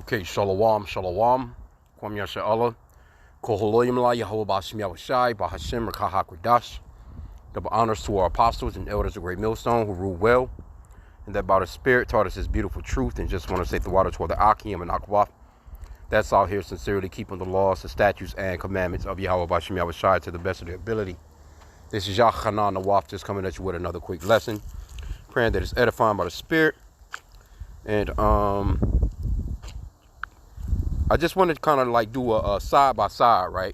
Okay, shalom, shalom. Kwam Yasha Allah. Koholoyim la Yahweh Bashim Yahushai, Bahashim Rakahakwadash. Double honors to our apostles and elders of Great Millstone who rule well, and that by the Spirit taught us His beautiful truth, and just want to say the water toward the H.I.M and Akwaf. That's out here sincerely keeping the laws, the statutes, and commandments of Yahweh Bashim Yahushai to the best of their ability. This is Yachanan Nawaf just coming at you with another quick lesson, praying that it's edifying by the Spirit. And I just wanted to kind of like do a side by side, right?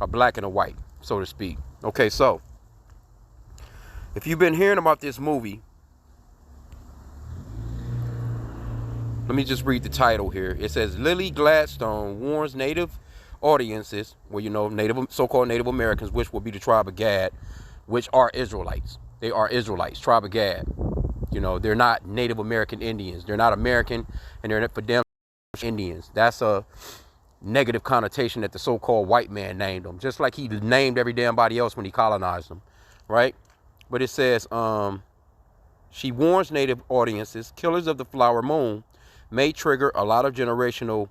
A black and a white, so to speak. Okay, so if you've been hearing about this movie, let me just read the title here. It says, Lily Gladstone warns Native audiences, well, you know, so-called Native Americans, which will be the tribe of Gad, which are Israelites. They are Israelites, tribe of Gad. You know, they're not Native American Indians. They're not American, and they're for them Indians. That's a negative connotation that the so-called white man named them, just like he named every damn body else when he colonized them, right? But it says, she warns Native audiences, killers of the flower moon may trigger a lot of generational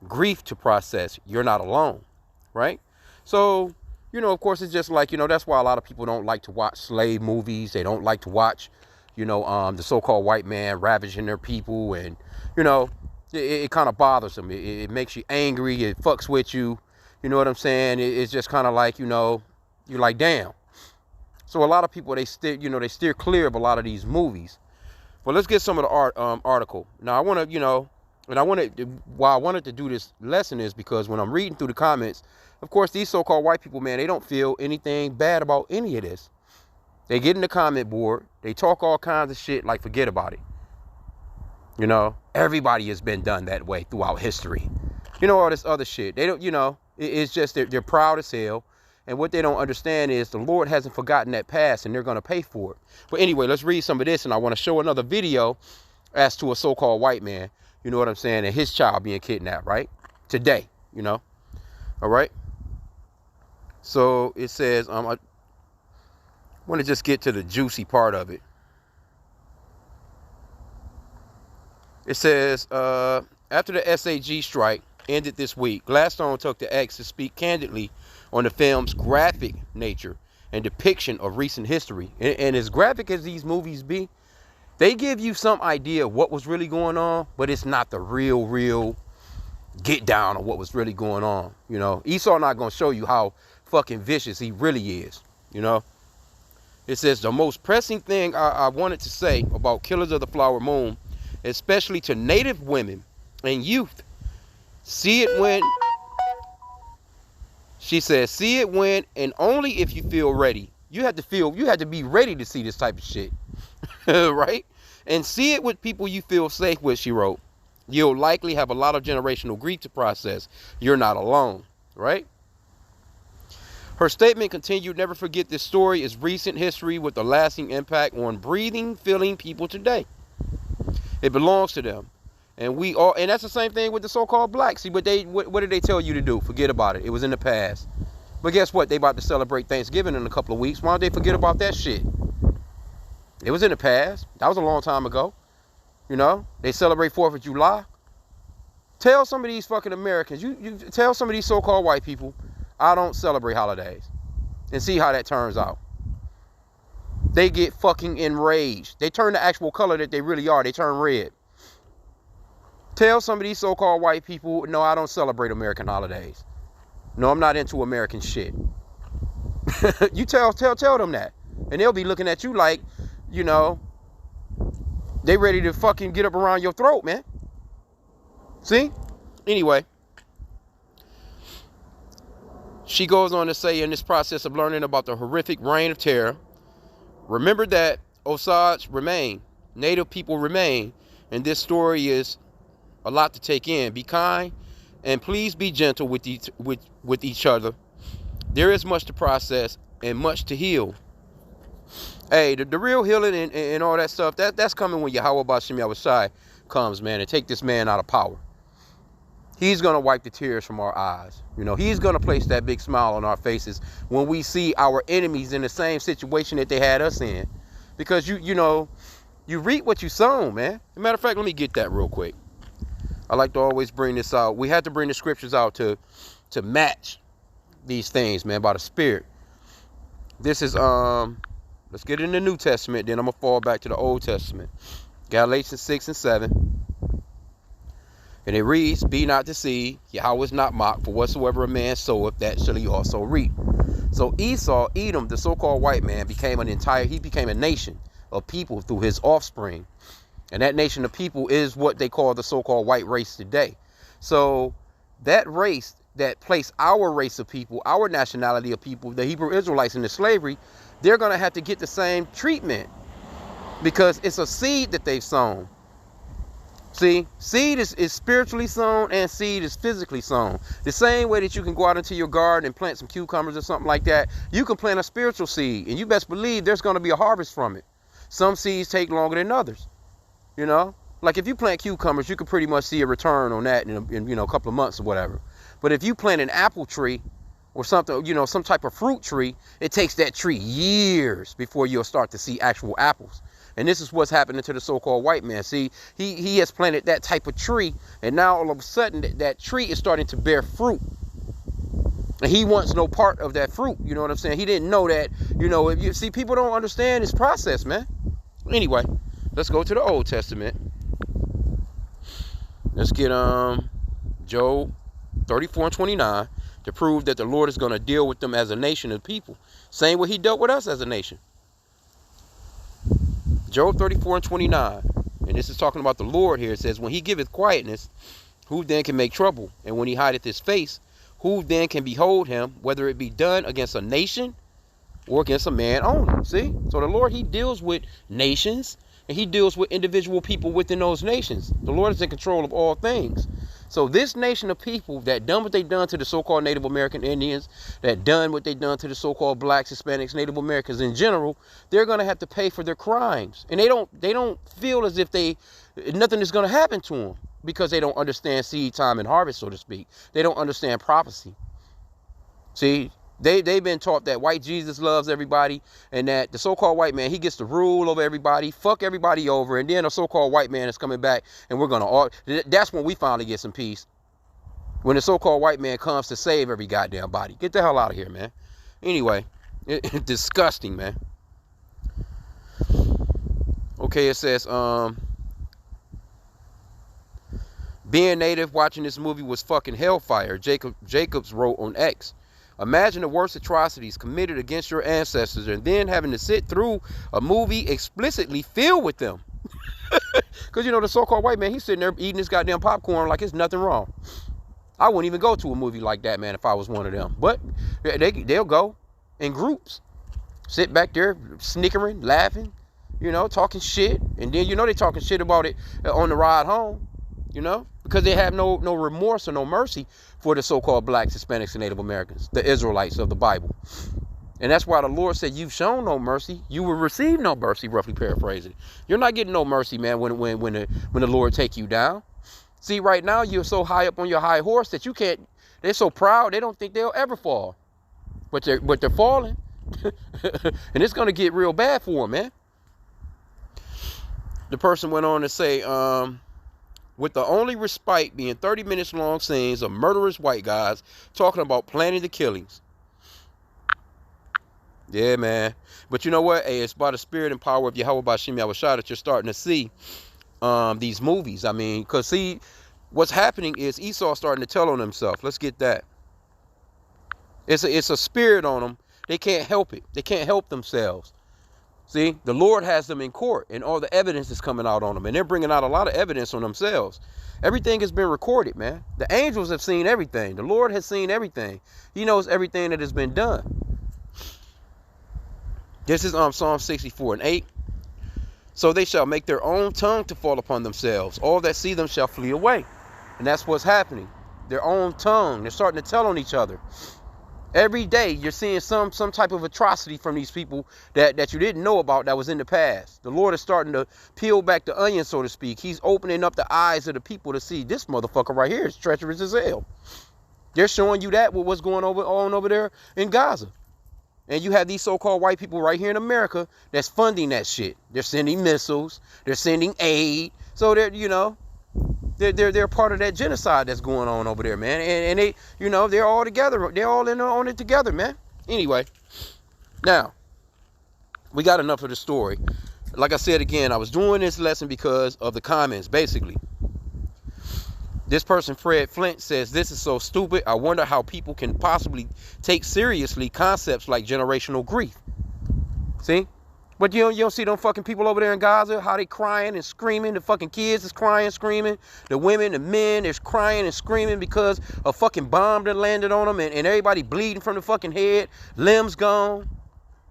grief to process. You're not alone, right? So, you know, of course, it's just like, you know, that's why a lot of people don't like to watch slave movies. They don't like to watch, you know, the so-called white man ravaging their people. And, you know, it kind of bothers them. It makes you angry. It fucks with you. You know what I'm saying? It's just kind of like, you know, you're like, damn. So a lot of people, they steer clear of a lot of these movies. But let's get some of the article. Now, I want to, you know, and why I wanted to do this lesson is because when I'm reading through the comments, of course, these so-called white people, man, they don't feel anything bad about any of this. They get in the comment board. They talk all kinds of shit like forget about it. You know, everybody has been done that way throughout history. You know, all this other shit. They don't, you know, it's just they're proud as hell. And what they don't understand is the Lord hasn't forgotten that past, and they're going to pay for it. But anyway, let's read some of this, and I want to show another video as to a so-called white man, you know what I'm saying, and his child being kidnapped, right? Today, you know. All right. So it says, I want to just get to the juicy part of it. It says, after the SAG strike ended this week, Gladstone took to X to speak candidly on the film's graphic nature and depiction of recent history. And as graphic as these movies be, they give you some idea of what was really going on, but it's not the real get down of what was really going on. You know, Esau not going to show you how fucking vicious he really is, you know. It says, the most pressing thing I wanted to say about Killers of the Flower Moon, especially to Native women and youth, see it when, she says, see it when and only if you feel ready. You have to be ready to see this type of shit, right? And see it with people you feel safe with, she wrote. You'll likely have a lot of generational grief to process. You're not alone, right? Her statement continued, never forget this story is recent history with a lasting impact on breathing, feeling people today. It belongs to them. And we all, and that's the same thing with the so-called blacks. See, what did they tell you to do? Forget about it. It was in the past. But guess what? They about to celebrate Thanksgiving in a couple of weeks. Why don't they forget about that shit? It was in the past. That was a long time ago. You know, they celebrate 4th of July. Tell some of these fucking Americans, you tell some of these so-called white people, I don't celebrate holidays. And see how that turns out. They get fucking enraged. They turn the actual color that they really are. They turn red. Tell some of these so-called white people, no, I don't celebrate American holidays. No, I'm not into American shit. You tell them that. And they'll be looking at you like, you know, they ready to fucking get up around your throat, man. See? Anyway. She goes on to say, in this process of learning about the horrific reign of terror, remember that Osage remain, Native people remain, and this story is a lot to take in. Be kind, and please be gentle with each other. There is much to process and much to heal. Hey, the real healing and all that stuff, that's coming when Yahweh Bashim Yahushai comes, man, and take this man out of power. He's going to wipe the tears from our eyes. You know, he's going to place that big smile on our faces when we see our enemies in the same situation that they had us in. Because, you know, you reap what you sow, man. As a matter of fact, let me get that real quick. I like to always bring this out. We had to bring the scriptures out to match these things, man, by the Spirit. This is let's get in the New Testament, then I'm gonna fall back to the Old Testament. Galatians 6 and 7. And it reads, be not deceived, Yahweh is not mocked, for whatsoever a man soweth, that shall he also reap. So Esau, Edom, the so-called white man, became a nation of people through his offspring. And that nation of people is what they call the so-called white race today. So that race that placed our race of people, our nationality of people, the Hebrew Israelites into slavery, they're going to have to get the same treatment because it's a seed that they've sown. See, seed is spiritually sown and seed is physically sown. The same way that you can go out into your garden and plant some cucumbers or something like that, you can plant a spiritual seed, and you best believe there's going to be a harvest from it. Some seeds take longer than others. You know, like if you plant cucumbers, you can pretty much see a return on that in a couple of months or whatever. But if you plant an apple tree or something, some type of fruit tree, it takes that tree years before you'll start to see actual apples. And this is what's happening to the so-called white man. See, he has planted that type of tree, and now all of a sudden that tree is starting to bear fruit. And he wants no part of that fruit. You know what I'm saying? He didn't know that, if you see, people don't understand this process, man. Anyway, let's go to the Old Testament. Let's get Job 34 and 29 to prove that the Lord is going to deal with them as a nation of people. Same way he dealt with us as a nation. Job 34 and 29. And this is talking about the Lord here. It says, when he giveth quietness, who then can make trouble? And when he hideth his face, who then can behold him, whether it be done against a nation or against a man only? See? So the Lord, he deals with nations, and he deals with individual people within those nations. The Lord is in control of all things. So this nation of people that done what they done to the so-called Native American Indians, that done what they done to the so-called blacks, Hispanics, Native Americans in general, they're going to have to pay for their crimes. And they don't feel as if nothing is going to happen to them because they don't understand seed time and harvest, so to speak. They don't understand prophecy. See? They've been taught that white Jesus loves everybody and that the so-called white man, he gets to rule over everybody, fuck everybody over, and then a so-called white man is coming back and we're going to... That's when we finally get some peace. When the so-called white man comes to save every goddamn body. Get the hell out of here, man. Anyway, disgusting, man. Okay, it says, being native watching this movie was fucking hellfire. Jacobs wrote on X. Imagine the worst atrocities committed against your ancestors and then having to sit through a movie explicitly filled with them. Because, the so-called white man, he's sitting there eating his goddamn popcorn like it's nothing wrong. I wouldn't even go to a movie like that, man, if I was one of them. But they'll go in groups, sit back there snickering, laughing, talking shit. And then, they're talking shit about it on the ride home, because they have no remorse or no mercy for the so-called blacks, Hispanics, and Native Americans, the Israelites of the Bible. And that's why the Lord said, you've shown no mercy, you will receive no mercy, roughly paraphrasing. You're not getting no mercy, man, when the Lord take you down. See, right now, you're so high up on your high horse that you can't, they're so proud, they don't think they'll ever fall. But they're falling. And it's going to get real bad for them, man. The person went on to say, with the only respite being 30 minutes long scenes of murderous white guys talking about planning the killings. Yeah, man. But you know what? Hey, it's by the spirit and power of Yahweh Bashim Yahushua that you're starting to see these movies. I mean, because see, what's happening is Esau starting to tell on himself. Let's get that. It's a spirit on them. They can't help it. They can't help themselves. See, the Lord has them in court and all the evidence is coming out on them. And they're bringing out a lot of evidence on themselves. Everything has been recorded, man. The angels have seen everything. The Lord has seen everything. He knows everything that has been done. This is Psalm 64 and 8. So they shall make their own tongue to fall upon themselves. All that see them shall flee away. And that's what's happening. Their own tongue. They're starting to tell on each other. Every day you're seeing some type of atrocity from these people that you didn't know about that was in the past. The Lord is starting to peel back the onion, so to speak. He's opening up the eyes of the people to see this motherfucker right here is treacherous as hell. They're showing you that with what's going on over there in Gaza. And you have these so-called white people right here in America that's funding that shit. They're sending missiles. They're sending aid. So they're, They're part of that genocide that's going on over there, man. And they, they're all together. They're all in on it together, man. Anyway, now we got enough of the story. Like I said again, I was doing this lesson because of the comments, basically. This person, Fred Flint, says, this is so stupid. I wonder how people can possibly take seriously concepts like generational grief. See? But you don't see them fucking people over there in Gaza, how they crying and screaming. The fucking kids is crying, screaming. The women, the men is crying and screaming because a fucking bomb that landed on them and everybody bleeding from the fucking head, limbs gone.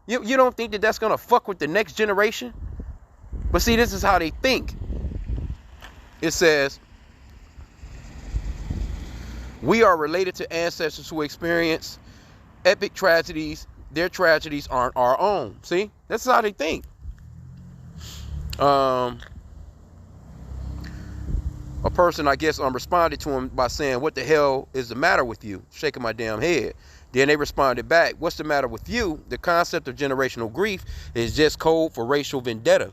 You don't think that that's going to fuck with the next generation? But see, this is how they think. It says, we are related to ancestors who experience epic tragedies. Their tragedies aren't our own. See? That's how they think. A person, I guess, responded to him by saying, what the hell is the matter with you? Shaking my damn head. Then they responded back, what's the matter with you? The concept of generational grief is just code for racial vendetta.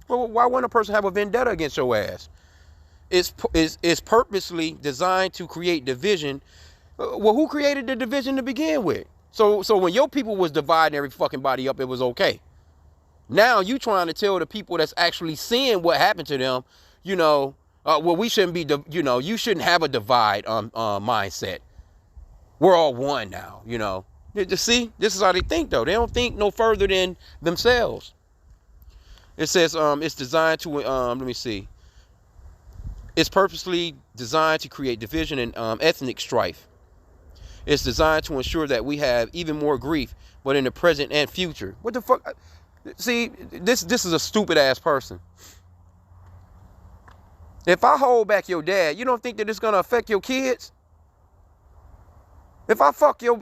Well, why wouldn't a person have a vendetta against your ass? It's purposely designed to create division. Well, who created the division to begin with? So when your people was dividing every fucking body up, it was okay. Now you trying to tell the people that's actually seeing what happened to them, well, we shouldn't be, you shouldn't have a divide mindset. We're all one now, See, this is how they think, though. They don't think no further than themselves. It says it's designed to, let me see. It's purposely designed to create division and ethnic strife. It's designed to ensure that we have even more grief, but in the present and future. What the fuck? See, this is a stupid ass person. If I hold back your dad, you don't think that it's gonna affect your kids? If I fuck your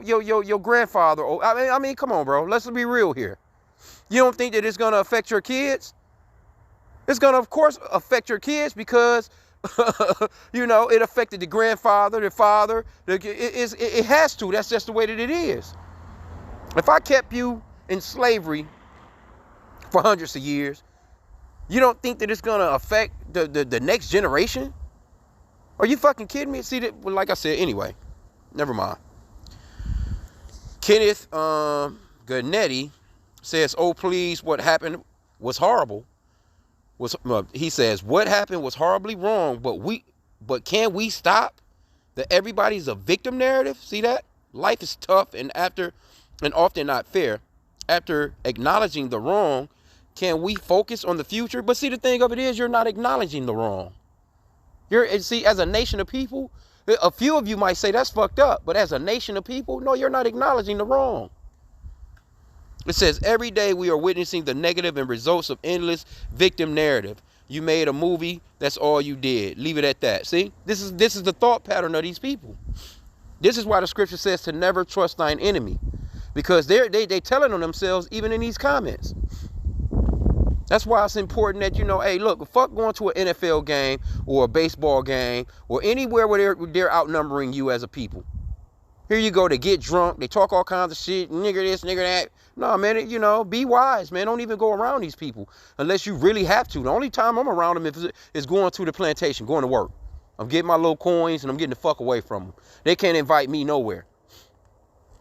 grandfather, I mean, come on, bro. Let's be real here. You don't think that it's gonna affect your kids? It's gonna, of course, affect your kids because it affected the grandfather, the father. It has to. That's just the way that it is. If I kept you in slavery for hundreds of years, you don't think that it's going to affect the next generation? Are you fucking kidding me? See, like I said, anyway, never mind. Kenneth Garnetti says, oh, please, what happened was horrible. He says, what happened was horribly wrong, but can we stop that everybody's a victim narrative? See that? Life is tough and often not fair. After acknowledging the wrong, can we focus on the future? But see, the thing of it is, you're not acknowledging the wrong. See, as a nation of people, a few of you might say that's fucked up, but as a nation of people, no, you're not acknowledging the wrong. It says, every day we are witnessing the negative and results of endless victim narrative. You made a movie, that's all you did. Leave it at that. See, this is the thought pattern of these people. This is why the scripture says to never trust thine enemy. Because they telling on themselves even in these comments. That's why it's important that, hey, look, fuck going to an NFL game or a baseball game or anywhere where they're outnumbering you as a people. Here you go, they get drunk, they talk all kinds of shit, nigger this, nigger that. No, man, be wise, man. Don't even go around these people unless you really have to. The only time I'm around them is going to the plantation, going to work. I'm getting my little coins and I'm getting the fuck away from them. They can't invite me nowhere.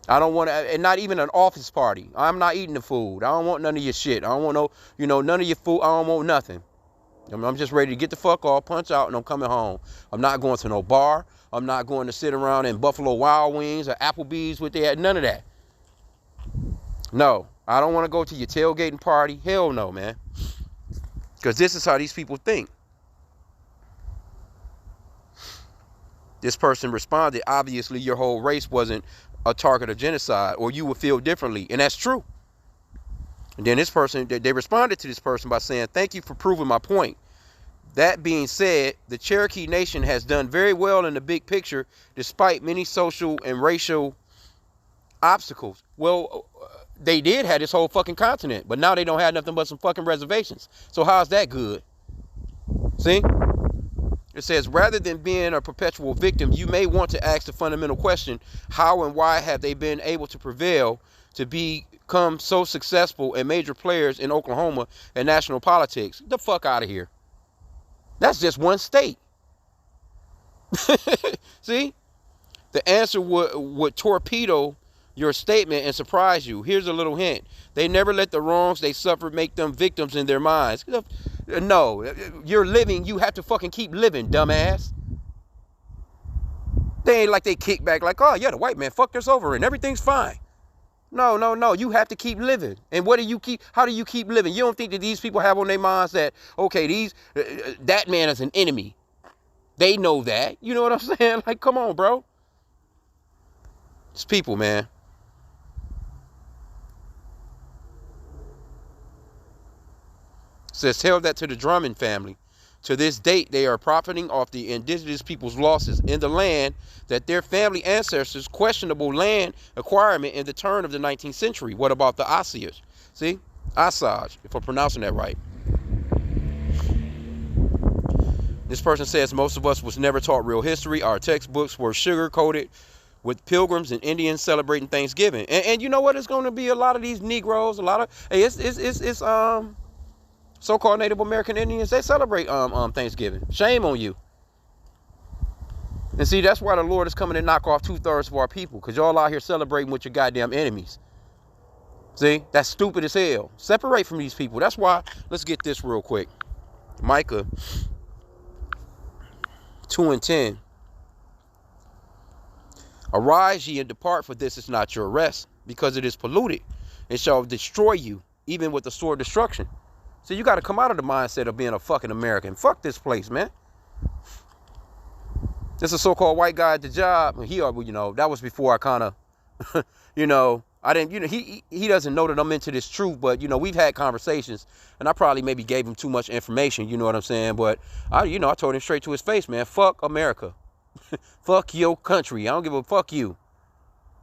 I don't want to, and not even an office party. I'm not eating the food. I don't want none of your shit. I don't want none of your food. I don't want nothing. I'm just ready to get the fuck off, punch out, and I'm coming home. I'm not going to no bar. I'm not going to sit around in Buffalo Wild Wings or Applebee's with that. None of that. No, I don't want to go to your tailgating party. Hell no, man. Because this is how these people think. This person responded, obviously your whole race wasn't a target of genocide, or you would feel differently. And that's true. And then this person, they responded to this person by saying, thank you for proving my point. That being said, the Cherokee Nation has done very well in the big picture, despite many social and racial obstacles. Well, they did have this whole fucking continent, but now they don't have nothing but some fucking reservations. So how's that good? See? It says, rather than being a perpetual victim, you may want to ask the fundamental question, how and why have they been able to prevail to become so successful and major players in Oklahoma and national politics? Get the fuck out of here. That's just one state. See? The answer would torpedo your statement and surprise you. Here's a little hint. They never let the wrongs they suffered make them victims in their minds. No, you're living. You have to fucking keep living, dumbass. They ain't like they kick back like, oh, yeah, the white man fucked us over and everything's fine. No, no, no. You have to keep living. And how do you keep living? You don't think that these people have on their minds that, okay, that man is an enemy. They know that. You know what I'm saying? Like, come on, bro. It's people, man. It says, tell that to the Drummond family. To this date, they are profiting off the indigenous people's losses in the land that their family ancestors' questionable land acquirement in the turn of the 19th century. What about the Osage? See? Osage, if I'm pronouncing that right. This person says, most of us was never taught real history. Our textbooks were sugar-coated with pilgrims and Indians celebrating Thanksgiving. And you know what? It's going to be a lot of these Negroes, it's so-called Native American Indians, they celebrate Thanksgiving. Shame on you. And see, that's why the Lord is coming to knock off 2/3 of our people, because y'all out here celebrating with your goddamn enemies. See, that's stupid as hell. Separate from these people. That's why, let's get this real quick. Micah 2:10. Arise ye and depart, for this is not your rest, because it is polluted, and shall destroy you, even with the sword of destruction. So you got to come out of the mindset of being a fucking American. Fuck this place, man. This is a so-called white guy at the job. He, that was before I kind of, I didn't, he doesn't know that I'm into this truth, but, we've had conversations, and I probably maybe gave him too much information, you know what I'm saying? But, I told him straight to his face, man, fuck America. Fuck your country. I don't give a fuck you,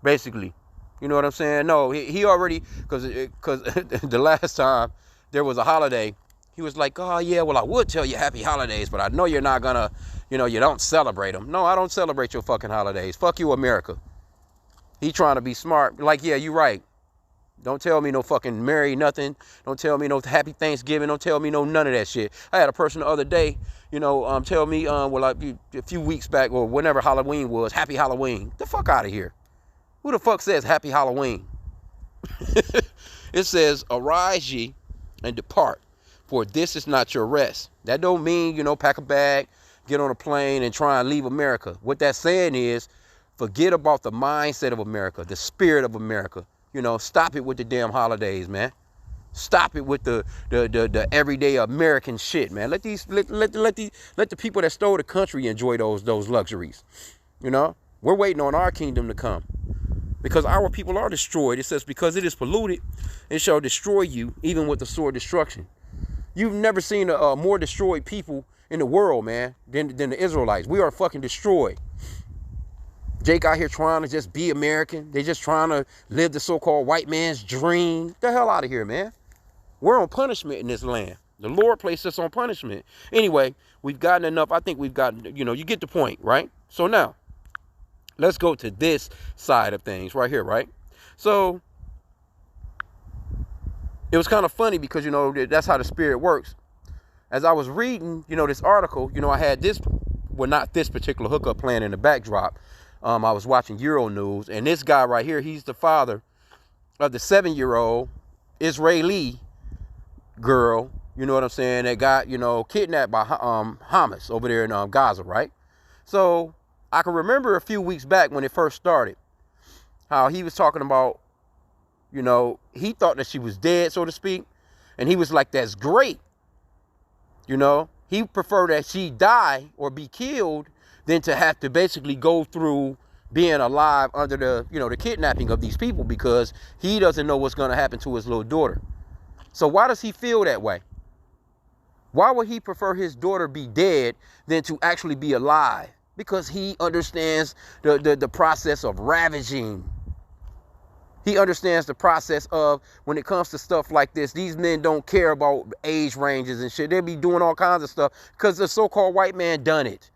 basically. You know what I'm saying? No, he already, because the last time there was a holiday, he was like, oh, yeah, well, I would tell you happy holidays, but I know you're not going to, you don't celebrate them. No, I don't celebrate your fucking holidays. Fuck you, America. He trying to be smart. Like, yeah, you right. Don't tell me no fucking Merry nothing. Don't tell me no Happy Thanksgiving. Don't tell me no none of that shit. I had a person the other day, tell me, a few weeks back or whenever Halloween was, Happy Halloween. Get the fuck out of here. Who the fuck says Happy Halloween? It says, arise ye and depart, for this is not your rest. That don't mean, pack a bag, get on a plane and try and leave America. What that's saying is, forget about the mindset of America, the spirit of America. Stop it with the damn holidays, man. Stop it with the everyday American shit, man. Let the people that stole the country enjoy those luxuries. We're waiting on our kingdom to come, because our people are destroyed. It says, because it is polluted, it shall destroy you, even with the sword of destruction. You've never seen a more destroyed people in the world, man, than the Israelites. We are fucking destroyed. Jake out here trying to just be American. They just trying to live the so-called white man's dream. Get the hell out of here, man. We're on punishment in this land. The Lord placed us on punishment. Anyway, we've gotten enough. I think we've gotten, you get the point, right? So now, let's go to this side of things right here, right? So, it was kind of funny because, that's how the spirit works. As I was reading, this article, I had this, well, not this particular hookup playing in the backdrop. I was watching Euro News, and this guy right here, he's the father of the 7-year-old Israeli girl, you know what I'm saying, that got, kidnapped by Hamas over there in Gaza, right? So I can remember a few weeks back when it first started, how he was talking about, he thought that she was dead, so to speak, and he was like, that's great. He preferred that she die or be killed than to have to basically go through being alive under the kidnapping of these people, because he doesn't know what's going to happen to his little daughter. So why does he feel that way? Why would he prefer his daughter be dead than to actually be alive? Because he understands the process of ravaging. He understands the process of, when it comes to stuff like this, these men don't care about age ranges and shit. They be doing all kinds of stuff because the so-called white man done it.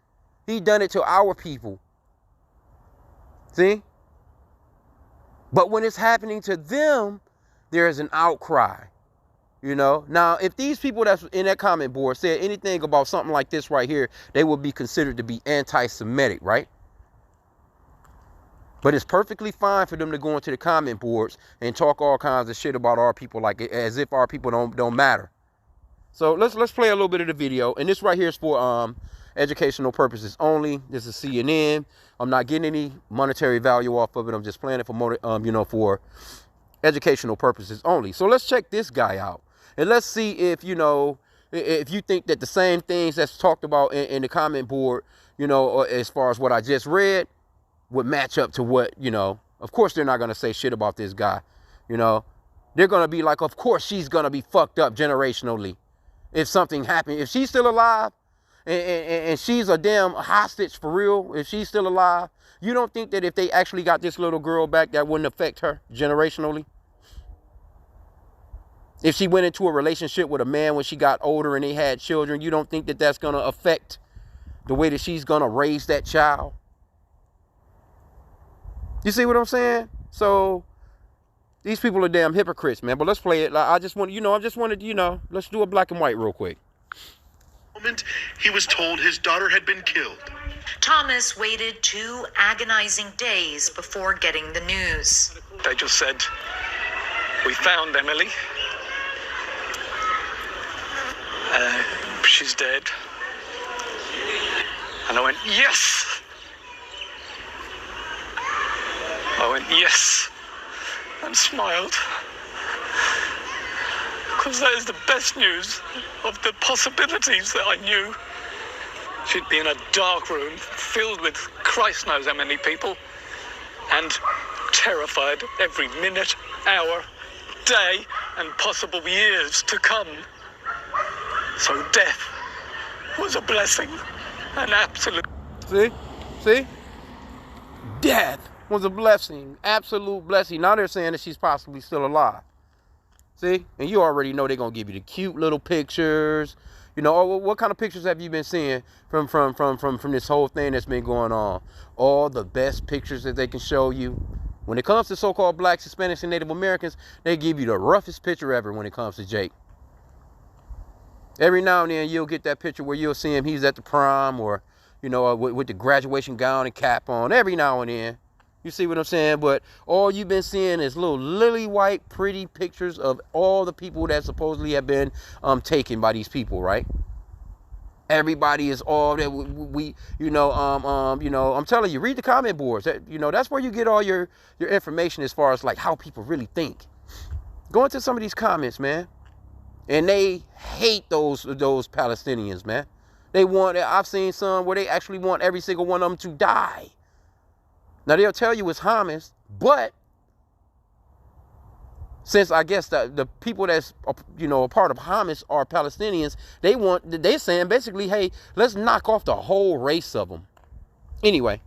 He done it to our people. See? But when it's happening to them, there is an outcry. You know, now if these people that's in that comment board said anything about something like this right here, they would be considered to be anti-Semitic, right? But it's perfectly fine for them to go into the comment boards and talk all kinds of shit about our people, like as if our people don't matter. So let's play a little bit of the video, and this right here is for educational purposes only. This is CNN. I'm not getting any monetary value off of it. I'm just playing it for for educational purposes only. So let's check this guy out. And let's see if, if you think that the same things that's talked about in the comment board, as far as what I just read, would match up to what, of course they're not going to say shit about this guy. They're going to be like, of course she's going to be fucked up generationally. If something happened, if she's still alive and she's a damn hostage for real, if she's still alive, you don't think that if they actually got this little girl back, that wouldn't affect her generationally? If she went into a relationship with a man when she got older and they had children, you don't think that that's going to affect the way that she's going to raise that child? You see what I'm saying? So these people are damn hypocrites, man. But let's play it. I just wanted, let's do a black and white real quick. He was told his daughter had been killed. Thomas waited 2 agonizing days before getting the news. They just said, "We found Emily. She's dead." And I went, "Yes!" I went, "Yes," and smiled. Because that is the best news of the possibilities that I knew. She'd be in a dark room filled with Christ knows how many people, and terrified every minute, hour, day, and possible years to come. So death was a blessing, an absolute... See? Death was a blessing, absolute blessing. Now they're saying that she's possibly still alive. See? And you already know they're going to give you the cute little pictures. What kind of pictures have you been seeing from this whole thing that's been going on? All the best pictures that they can show you. When it comes to so-called blacks, Hispanics, and Native Americans, they give you the roughest picture ever when it comes to Jake. Every now and then you'll get that picture where you'll see him, he's at the prom or, with the graduation gown and cap on. Every now and then. You see what I'm saying? But all you've been seeing is little lily white pretty pictures of all the people that supposedly have been taken by these people, right? Everybody is all that I'm telling you, read the comment boards. That's where you get all your information as far as like how people really think. Go into some of these comments, man. And they hate those Palestinians, man. I've seen some where they actually want every single one of them to die. Now, they'll tell you it's Hamas, but since I guess the people that's, a part of Hamas are Palestinians, they're saying basically, hey, let's knock off the whole race of them. Anyway,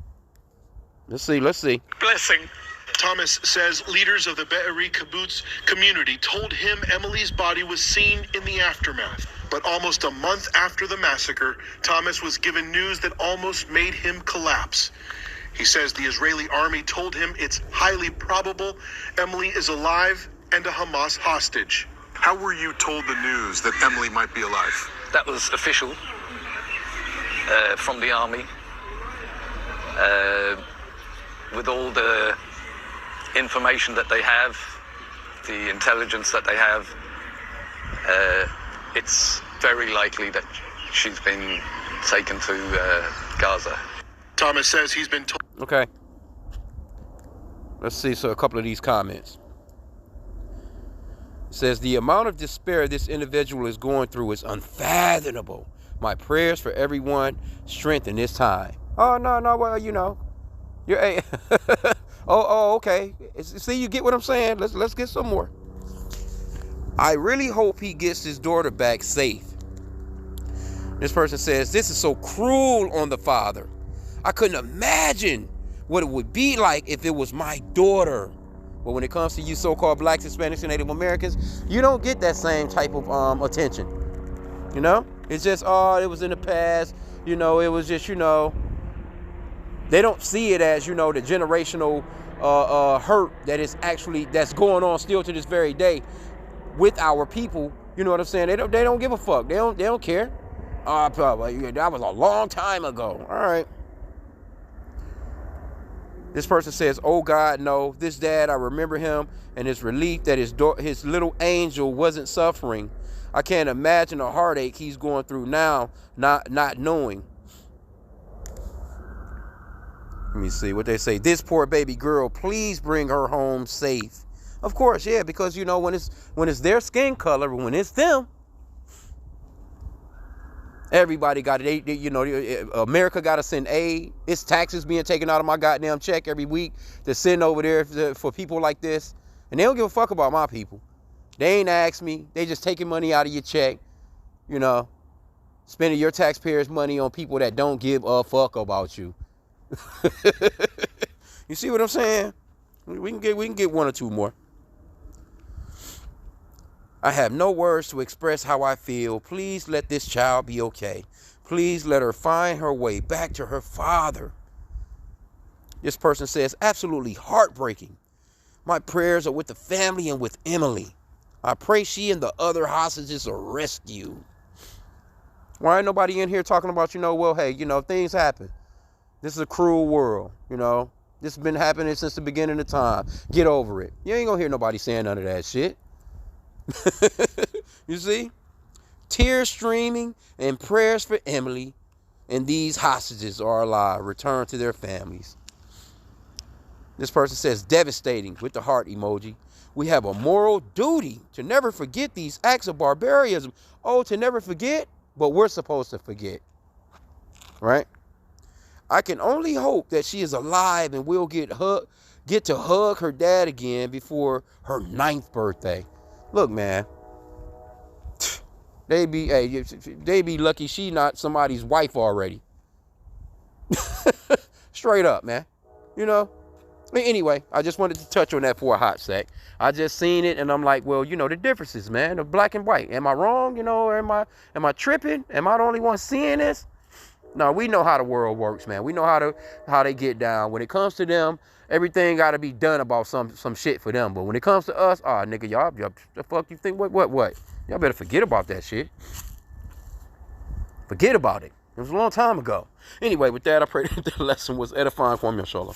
let's see. Blessing. Thomas says leaders of the Be'eri kibbutz community told him Emily's body was seen in the aftermath. But almost a month after the massacre, Thomas was given news that almost made him collapse. He says the Israeli army told him it's highly probable Emily is alive and a Hamas hostage. How were you told the news that Emily might be alive? That was official from the army. With all the information that they have, the intelligence that they have, it's very likely that she's been taken to Gaza. Thomas says he's been told... Okay. Let's see. So a couple of these comments. It says, the amount of despair this individual is going through is unfathomable. My prayers for everyone, strength in this time. Oh, no, well, you're a... okay. See, you get what I'm saying? Let's get some more. I really hope he gets his daughter back safe. This person says, this is so cruel on the father. I couldn't imagine what it would be like if it was my daughter. But when it comes to you so-called blacks, Hispanics, and Native Americans, you don't get that same type of attention. It's just, it was in the past. It was just, they don't see it as, the generational hurt that is actually, that's going on still to this very day with our people You know what I'm saying? They don't give a fuck. They don't care. Probably that was a long time ago. All right. This person says, "Oh God, no. This dad, I remember him and his relief that his little angel wasn't suffering. I can't imagine the heartache he's going through now, not knowing." Let me see what they say. "This poor baby girl, please bring her home safe." Of course, yeah, because you know when it's their skin color, when it's them, everybody got it. They, you know, America got to send aid. It's taxes being taken out of my goddamn check every week to send over there for people like this, and they don't give a fuck about my people. They ain't asked me. They just taking money out of your check, you know, spending your taxpayers' money on people that don't give a fuck about you. You see what I'm saying? We can get one or two more. "I have no words to express how I feel. Please let this child be okay. Please let her find her way back to her father." This person says, "Absolutely heartbreaking. My prayers are with the family and with Emily. I pray she and the other hostages are rescued." Why ain't nobody in here talking about, you know, well, hey, you know, things happen. This is a cruel world, you know. This has been happening since the beginning of time. Get over it. You ain't gonna hear nobody saying none of that shit. You see? Tears streaming and prayers for Emily and these hostages are alive. Return to their families. This person says, "Devastating," with the heart emoji. "We have a moral duty to never forget these acts of barbarism." Oh, to never forget? But we're supposed to forget. Right? "I can only hope that she is alive and will get to hug her dad again before her 9th birthday. Look, man. They be lucky she not somebody's wife already. Straight up, man. You know? Anyway, I just wanted to touch on that for a hot sec. I just seen it and I'm like, well, you know, the differences, man, the black and white. Am I wrong? You know, or am I tripping? Am I the only one seeing this? No, we know how the world works, man. We know how they get down. When it comes to them, everything got to be done about some shit for them. But when it comes to us, nigga, y'all the fuck you think? What? Y'all better forget about that shit. Forget about it. It was a long time ago. Anyway, with that, I pray that the lesson was edifying for me, inshallah.